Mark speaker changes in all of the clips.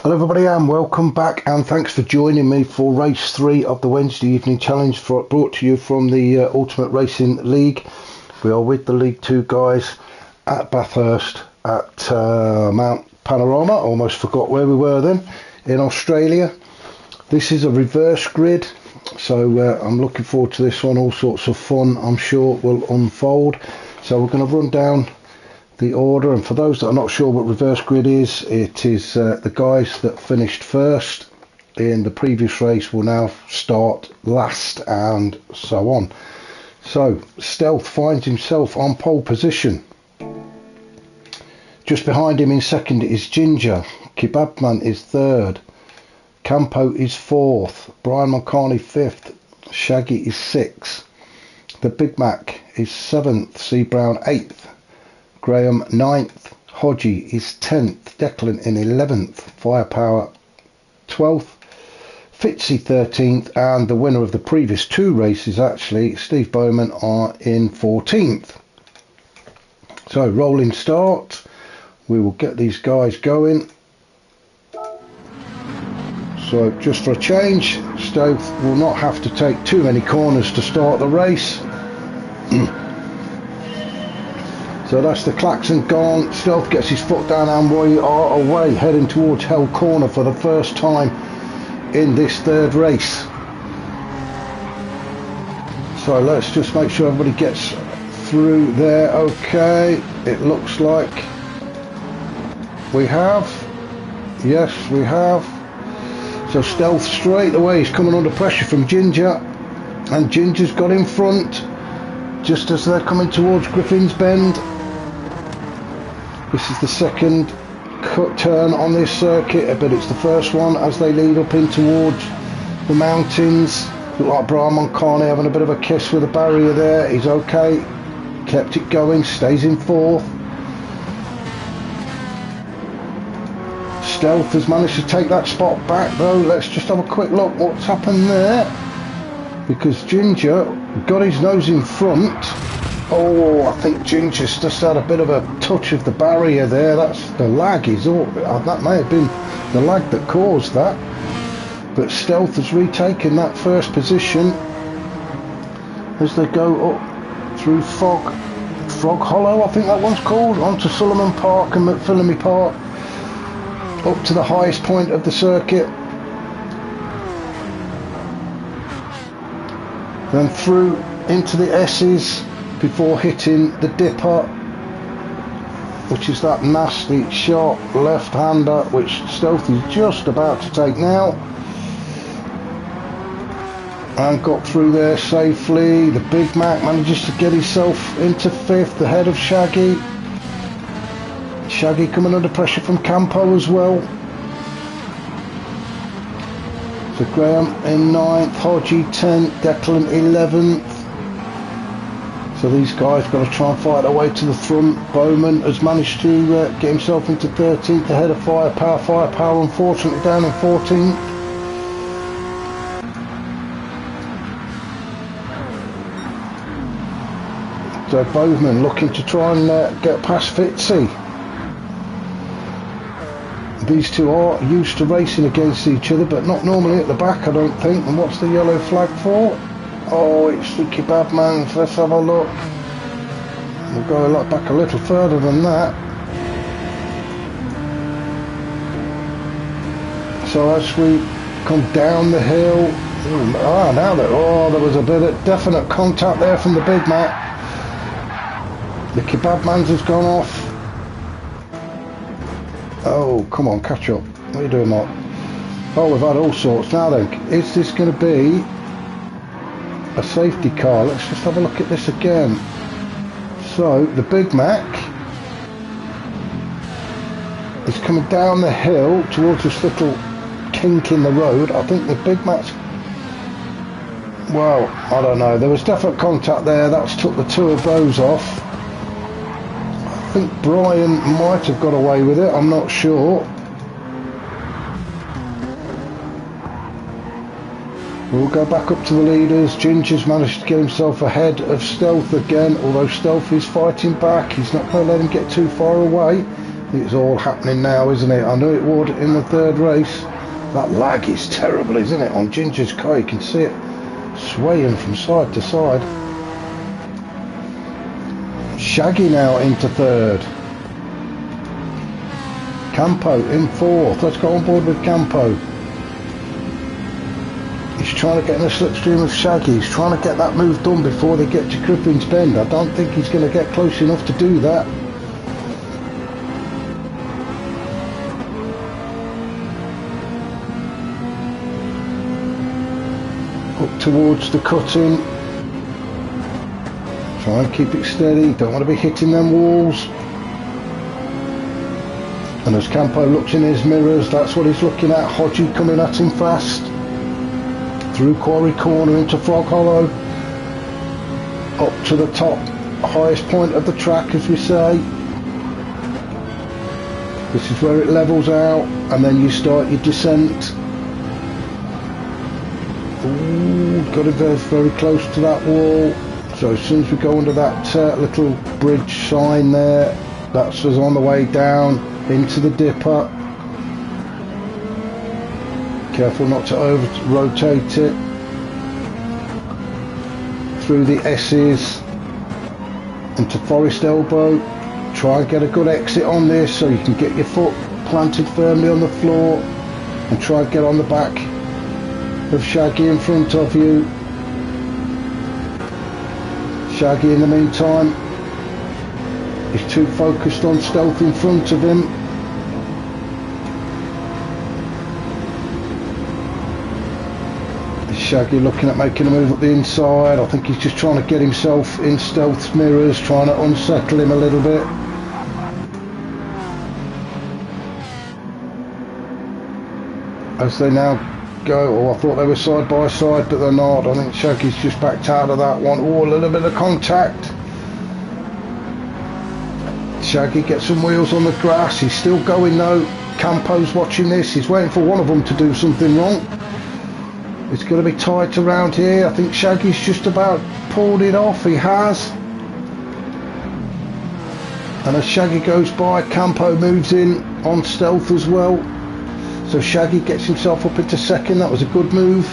Speaker 1: Hello everybody and welcome back, and thanks for joining me for race 3 of the Wednesday evening challenge brought to you from the Ultimate Racing League. We are with the League 2 guys at Bathurst at Mount Panorama. Almost forgot where we were then, in Australia. This is a reverse grid, so I'm looking forward to this one. All sorts of fun I'm sure will unfold. So we're going to run down the order, and for those that are not sure what reverse grid is, it is the guys that finished first in the previous race will now start last, and so on. So Stealth finds himself on pole position. Just behind him in second is Ginger. Kebabman is third. Campo is fourth. Brian Mulcahy fifth. Shaggy is sixth. The Big Mac is seventh. C Brown eighth. Graham 9th, Hodgie is 10th, Declan in 11th, Firepower 12th, Fitzy 13th, and the winner of the previous two races, actually, Steve Bowman, are in 14th. So, rolling start, we will get these guys going. So, just for a change, Stealth will not have to take too many corners to start the race. So that's the klaxon gone. Stealth gets his foot down, and we are away, heading towards Hell Corner for the first time in this third race. So let's just make sure everybody gets through there. Okay, it looks like we have. Yes, we have. So Stealth straight away is coming under pressure from Ginger, and Ginger's got in front just as they're coming towards Griffin's Bend. This is the second cut turn on this circuit, but it's the first one as they lead up in towards the mountains. Look like Brian Mulcahy having a bit of a kiss with the barrier there. He's okay, kept it going, stays in fourth. Stealth has managed to take that spot back though. Let's just have a quick look what's happened there, because Ginger got his nose in front. Oh, I think Ginger's just had a bit of a touch of the barrier there. That's the lag, is all. That may have been the lag that caused that. But Stealth has retaken that first position as they go up through Frog Hollow, I think that one's called, onto Sullivan Park and McPhillamy Park, up to the highest point of the circuit. Then through into the S's before hitting the Dipper, which is that nasty sharp left-hander which Stealth is just about to take now, and got through there safely. The Big Mac manages to get himself into fifth ahead of Shaggy. Shaggy coming under pressure from Campo as well. So Graham in 9th, Hodgie 10th, Declan 11th. So these guys got to try and fight their way to the front. Bowman has managed to get himself into 13th ahead of Firepower. Firepower unfortunately down in 14th. So Bowman looking to try and get past Fitzy. These two are used to racing against each other, but not normally at the back, I don't think. And what's the yellow flag for? Oh, it's the Kebabman. Let's have a look. We'll go a lot back a little further than that. So as we come down the hill, there was a bit of definite contact there from the Big Mac. The Kebabman's has gone off. Oh, come on, catch up. What are you doing, Mark? Oh, we've had all sorts. Now then, is this going to be a safety car? Let's just have a look at this again. So the Big Mac is coming down the hill towards this little kink in the road. I think the Big Mac's, well, I don't know, there was definite contact there. That's took the two of those off. I think Brian might have got away with it, I'm not sure. We'll go back up to the leaders. Ginger's managed to get himself ahead of Stealth again, although Stealth is fighting back. He's not going to let him get too far away. It's all happening now, isn't it? I knew it would in the third race. That lag is terrible, isn't it? On Ginger's car, you can see it swaying from side to side. Shaggy now into third. Campo in fourth. Let's go on board with Campo. He's trying to get in the slipstream of Shaggy. He's trying to get that move done before they get to Crippen's Bend. I don't think he's going to get close enough to do that. Up towards the cutting. Try and keep it steady. Don't want to be hitting them walls. And as Campo looks in his mirrors, that's what he's looking at. Hodgie coming at him fast. Through Quarry Corner into Frog Hollow. Up to the top, highest point of the track, as we say. This is where it levels out, and then you start your descent. Ooh, got it very, very close to that wall. So as soon as we go under that little bridge sign there, that's us on the way down into the dipper. Careful not to rotate it. Through the S's into Forest Elbow. Try and get a good exit on this so you can get your foot planted firmly on the floor and try and get on the back of Shaggy in front of you. Shaggy in the meantime is too focused on Stealth in front of him. Shaggy looking at making a move up the inside. I think he's just trying to get himself in Stealth's mirrors, trying to unsettle him a little bit. As they now go, oh, I thought they were side by side, but they're not. I think Shaggy's just backed out of that one. Oh, a little bit of contact. Shaggy gets some wheels on the grass. He's still going though. Campo's watching this. He's waiting for one of them to do something wrong. It's going to be tight around here. I think Shaggy's just about pulled it off. He has. And as Shaggy goes by, Campo moves in on Stealth as well. So Shaggy gets himself up into second. That was a good move.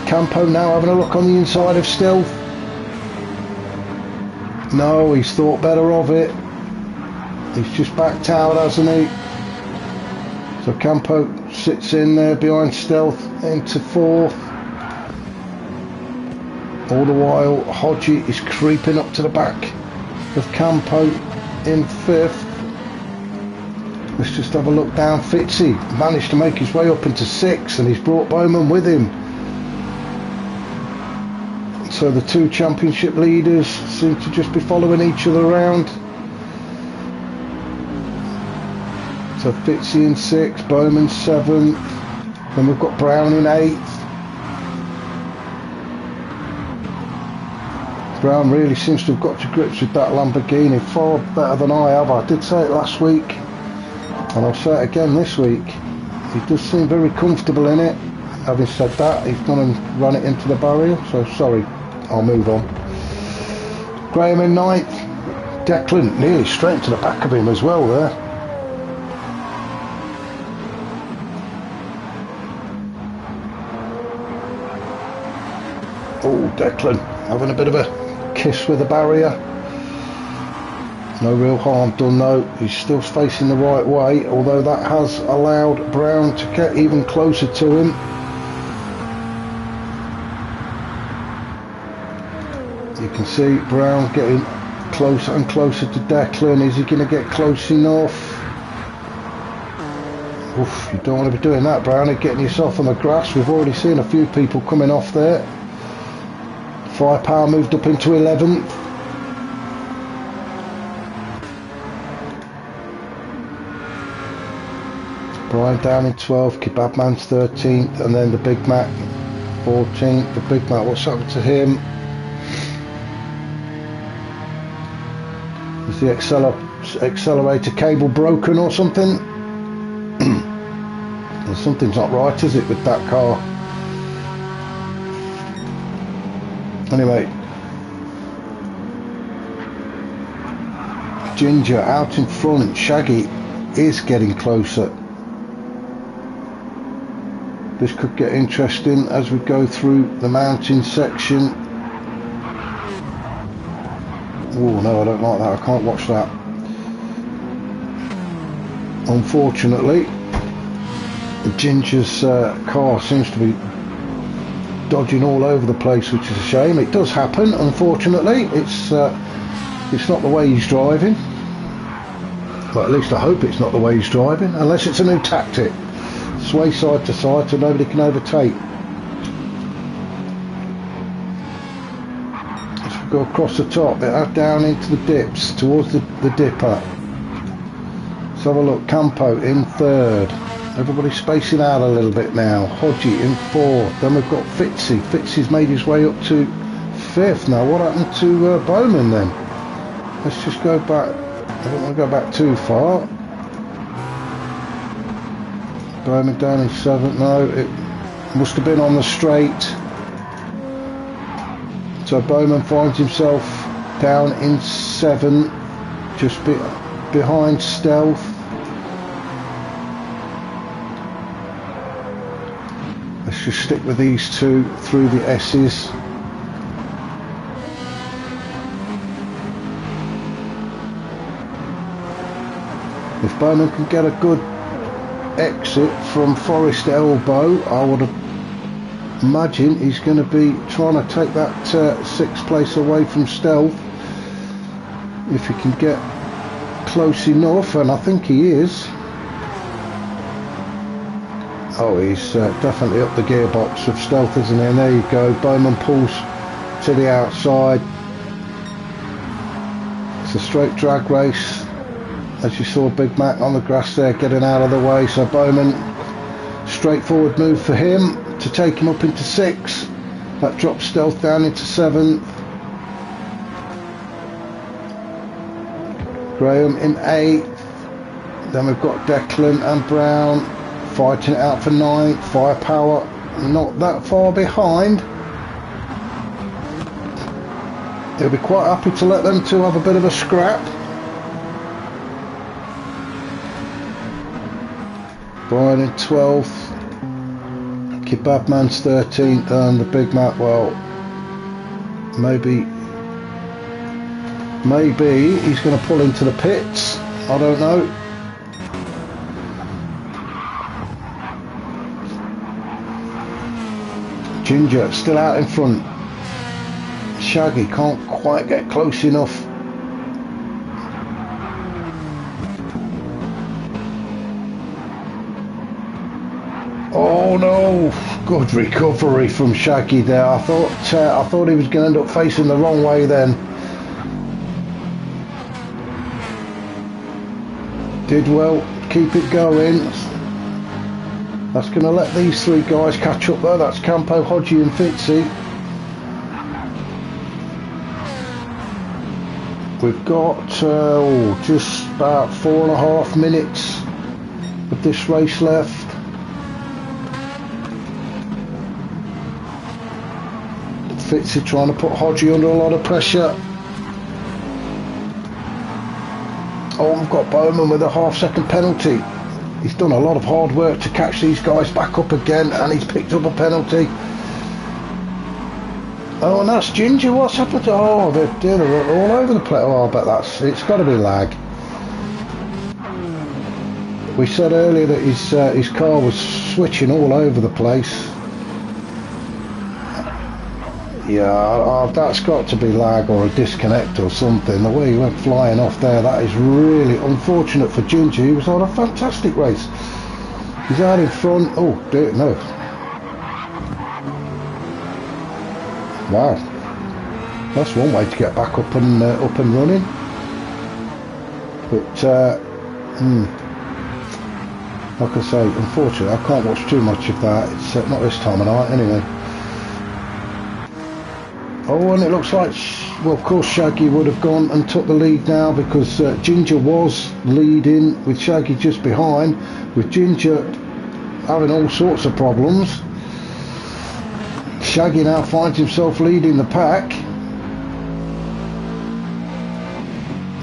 Speaker 1: Campo now having a look on the inside of Stealth. No, he's thought better of it. He's just backed out, hasn't he? So Campo sits in there behind Stealth into fourth. All the while Hodgie is creeping up to the back of Campo in fifth. Let's just have a look down. Fitzy managed to make his way up into sixth, and he's brought Bowman with him. So the two championship leaders seem to just be following each other around. So Fitzy in sixth, Bowman seventh, then we've got Brown in eighth. Brown really seems to have got to grips with that Lamborghini far better than I have. I did say it last week, and I'll say it again this week. He does seem very comfortable in it. Having said that, he's gone and run it into the barrier, so sorry, I'll move on. Graham in ninth, Declan nearly straight to the back of him as well there. Oh, Declan having a bit of a kiss with the barrier. No real harm done though. He's still facing the right way, although that has allowed Brown to get even closer to him. You can see Brown getting closer and closer to Declan. Is he going to get close enough? Oof, you don't want to be doing that, Brown, and getting yourself on the grass. We've already seen a few people coming off there. Firepower moved up into 11th. Brian down in 12th, Kebabman's 13th, and then the Big Mac 14th. The Big Mac, what's happened to him? Is the accelerator cable broken or something? Something's not right, is it, with that car? Anyway, Ginger out in front. Shaggy is getting closer. This could get interesting as we go through the mountain section. Oh no, I don't like that. I can't watch that. Unfortunately, Ginger's car seems to be dodging all over the place, which is a shame. It does happen, unfortunately. It's not the way he's driving. Well, at least I hope it's not the way he's driving, unless it's a new tactic. Sway side to side so nobody can overtake. As we go across the top, down into the dips, towards the dipper. Let's have a look. Campo in third. Everybody's spacing out a little bit now. Hodgie in fourth. Then we've got Fitzy. Fitzy's made his way up to fifth. Now what happened to Bowman then? Let's just go back. I don't want to go back too far. Bowman down in seventh. No, it must have been on the straight. So Bowman finds himself down in seventh, just behind Stealth. Let's just stick with these two through the S's. If Bowman can get a good exit from Forest Elbow, I would imagine he's going to be trying to take that sixth place away from Stealth. If he can get close enough, and I think he is. Oh, he's definitely up the gearbox of Stealth, isn't he? And there you go, Bowman pulls to the outside. It's a straight drag race. As you saw Big Mac on the grass there getting out of the way, so Bowman, straightforward move for him to take him up into sixth. That drops Stealth down into seventh. Graham in eighth. Then we've got Declan and Brown fighting it out for ninth. Firepower not that far behind. He'll be quite happy to let them two have a bit of a scrap. Brian in 12th, Kebabman's 13th, and the Big Mac, well, maybe he's going to pull into the pits, I don't know. Ginger still out in front. Shaggy can't quite get close enough. Oh no, good recovery from Shaggy there. I thought he was going to end up facing the wrong way then. Did well, keep it going. That's going to let these three guys catch up there. That's Campo, Hodgie and Fitzy. We've got just about 4.5 minutes of this race left. Fitzy trying to put Hodgie under a lot of pressure. Oh, we've got Bowman with a half-second penalty. He's done a lot of hard work to catch these guys back up again, and he's picked up a penalty. Oh, and that's Ginger. What's happened to... Oh, they're all over the place. Oh, I bet it's got to be lag. We said earlier that his car was switching all over the place. Yeah, that's got to be lag or a disconnect or something. The way he went flying off there, that is really unfortunate for Ginger. He was on a fantastic race. He's out in front. Oh, dear, no. Wow. That's one way to get back up and running. But, like I say, unfortunately, I can't watch too much of that. It's not this time of night, anyway. Oh, and it looks like, well, of course Shaggy would have gone and took the lead now, because Ginger was leading with Shaggy just behind, with Ginger having all sorts of problems. Shaggy now finds himself leading the pack.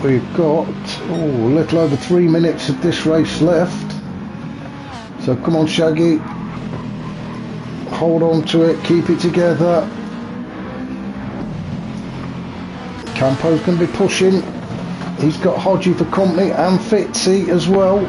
Speaker 1: We've got a little over 3 minutes of this race left. So come on, Shaggy. Hold on to it, keep it together. Campo's going to be pushing. He's got Hodgie for company and Fitzy as well.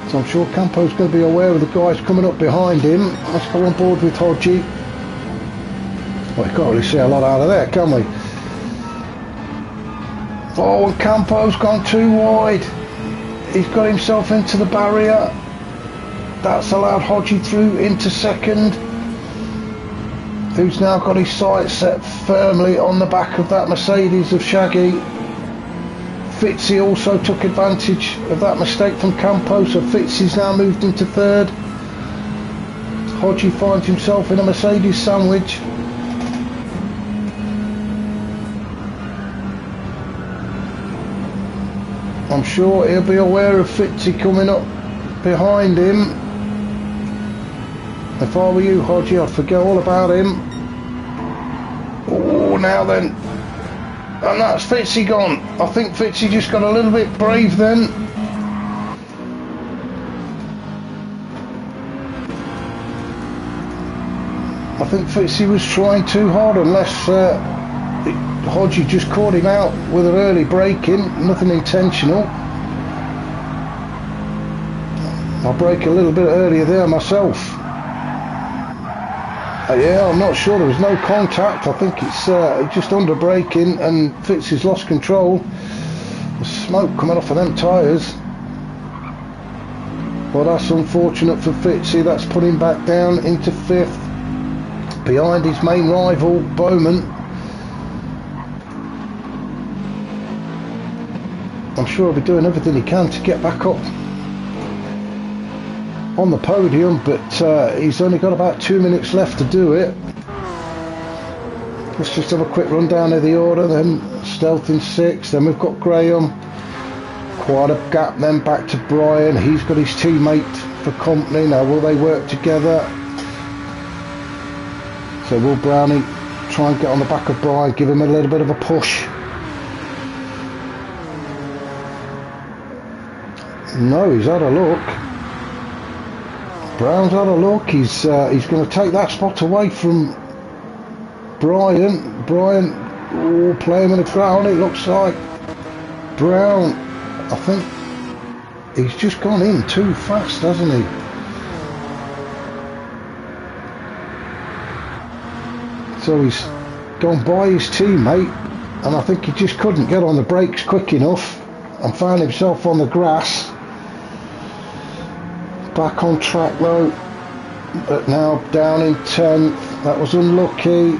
Speaker 1: So I'm sure Campo's going to be aware of the guys coming up behind him. Let's go on board with Hodgie. Well, you can't really see a lot out of there, can we? Oh, and Campo's gone too wide. He's got himself into the barrier. That's allowed Hodgie through into second, who's now got his sights set firmly on the back of that Mercedes of Shaggy. Fitzy also took advantage of that mistake from Campo, so Fitzy's now moved into third. Hodgie finds himself in a Mercedes sandwich. I'm sure he'll be aware of Fitzy coming up behind him. If I were you, Hodgie, I'd forget all about him. Oh, now then. And that's Fitzy gone. I think Fitzy just got a little bit brave then. I think Fitzy was trying too hard, unless Hodgie just caught him out with an early braking. Nothing intentional. I'll brake a little bit earlier there myself. Yeah, I'm not sure. There was no contact. I think it's just under braking, and Fitzy's lost control. There's smoke coming off of them tyres. Well, that's unfortunate for Fitzy. That's put him back down into fifth, behind his main rival, Bowman. I'm sure he'll be doing everything he can to get back up on the podium, but he's only got about 2 minutes left to do it. Let's just have a quick rundown of the order. Then Stealth in sixth, then we've got Graham, quite a gap then back to Brian. He's got his teammate for company. Now will they work together? So will Brownie try and get on the back of Brian, give him a little bit of a push? No, he's had a look. Brown's had a look. He's going to take that spot away from Brian. Brian, playing with the ground. It looks like Brown, I think he's just gone in too fast, hasn't he? So he's gone by his teammate, and I think he just couldn't get on the brakes quick enough and found himself on the grass. Back on track though, but now down in 10th. That was unlucky.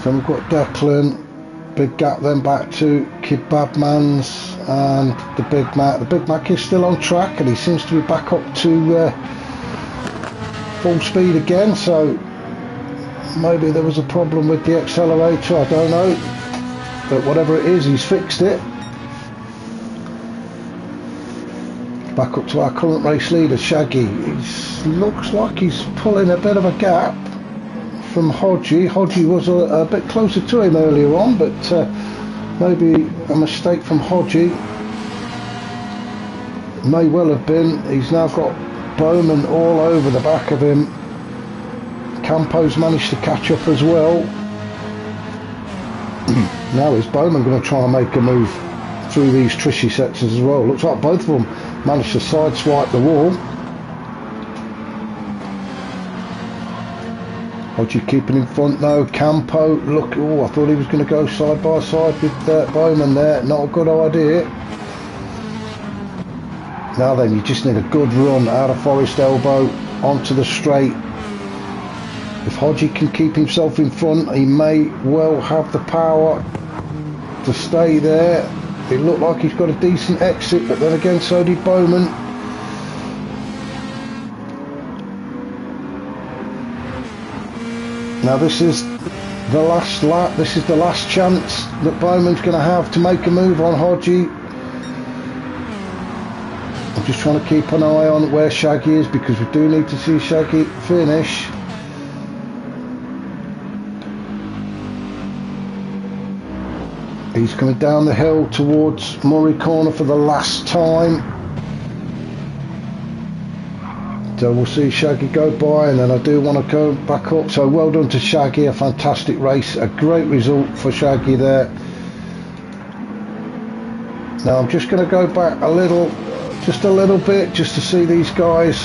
Speaker 1: So we've got Declan, big gap then back to Kebabmans and the Big Mac. The Big Mac is still on track, and he seems to be back up to full speed again, so maybe there was a problem with the accelerator, I don't know, but whatever it is, he's fixed it. Back up to our current race leader, Shaggy. He looks like he's pulling a bit of a gap from Hodgie. Hodgie was a bit closer to him earlier on, but maybe a mistake from Hodgie. May well have been. He's now got Bowman all over the back of him. Campo's managed to catch up as well. Now is Bowman going to try and make a move through these trishy sections as well? Looks like both of them managed to sideswipe the wall. Hodgie keeping in front though. Campo, look, I thought he was going to go side by side with Bowman there. Not a good idea. Now then, you just need a good run out of Forest Elbow onto the straight. If Hodgie can keep himself in front, he may well have the power to stay there. It looked like he's got a decent exit, but then again so did Bowman. Now this is the last lap, this is the last chance that Bowman's going to have to make a move on Hodgie. I'm just trying to keep an eye on where Shaggy is, because we do need to see Shaggy finish. He's coming down the hill towards Murray Corner for the last time. So we'll see Shaggy go by, and then I do want to go back up. So well done to Shaggy, a fantastic race, a great result for Shaggy there. Now I'm just going to go back a little bit, just to see these guys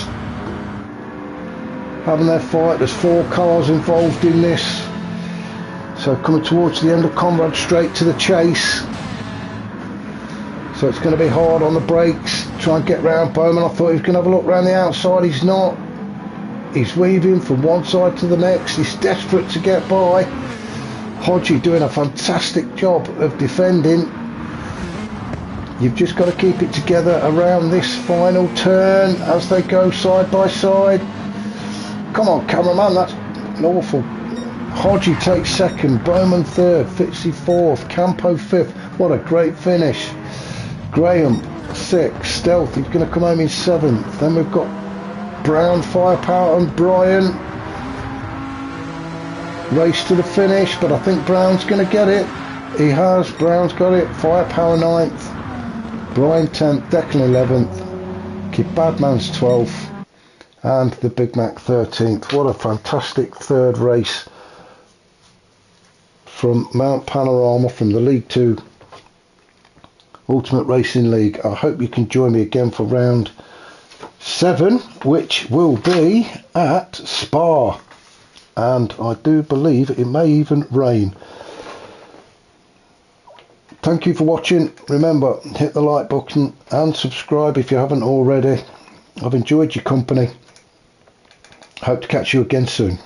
Speaker 1: having their fight. There's 4 cars involved in this. So coming towards the end of Conrad Straight to the chase. So it's going to be hard on the brakes, try and get round Bowman. I thought he was going to have a look round the outside, he's not. He's weaving from one side to the next, he's desperate to get by. Hodgie doing a fantastic job of defending. You've just got to keep it together around this final turn as they go side by side. Come on, cameraman, that's an awful. Hodgie takes second, Bowman third, Fitzy fourth, Campo fifth. What a great finish. Graham 6th, Stealth, he's going to come home in 7th. Then we've got Brown, Firepower and Brian. Race to the finish, but I think Brown's going to get it. He has, Brown's got it. Firepower 9th, Brian 10th, Declan 11th, Kid Badman's 12th, and the Big Mac 13th. What a fantastic third race from Mount Panorama from the League 2 Ultimate Racing League. I hope you can join me again for round 7, which will be at Spa, and I do believe it may even rain. Thank you for watching. Remember, hit the like button and subscribe if you haven't already. I've enjoyed your company. Hope to catch you again soon.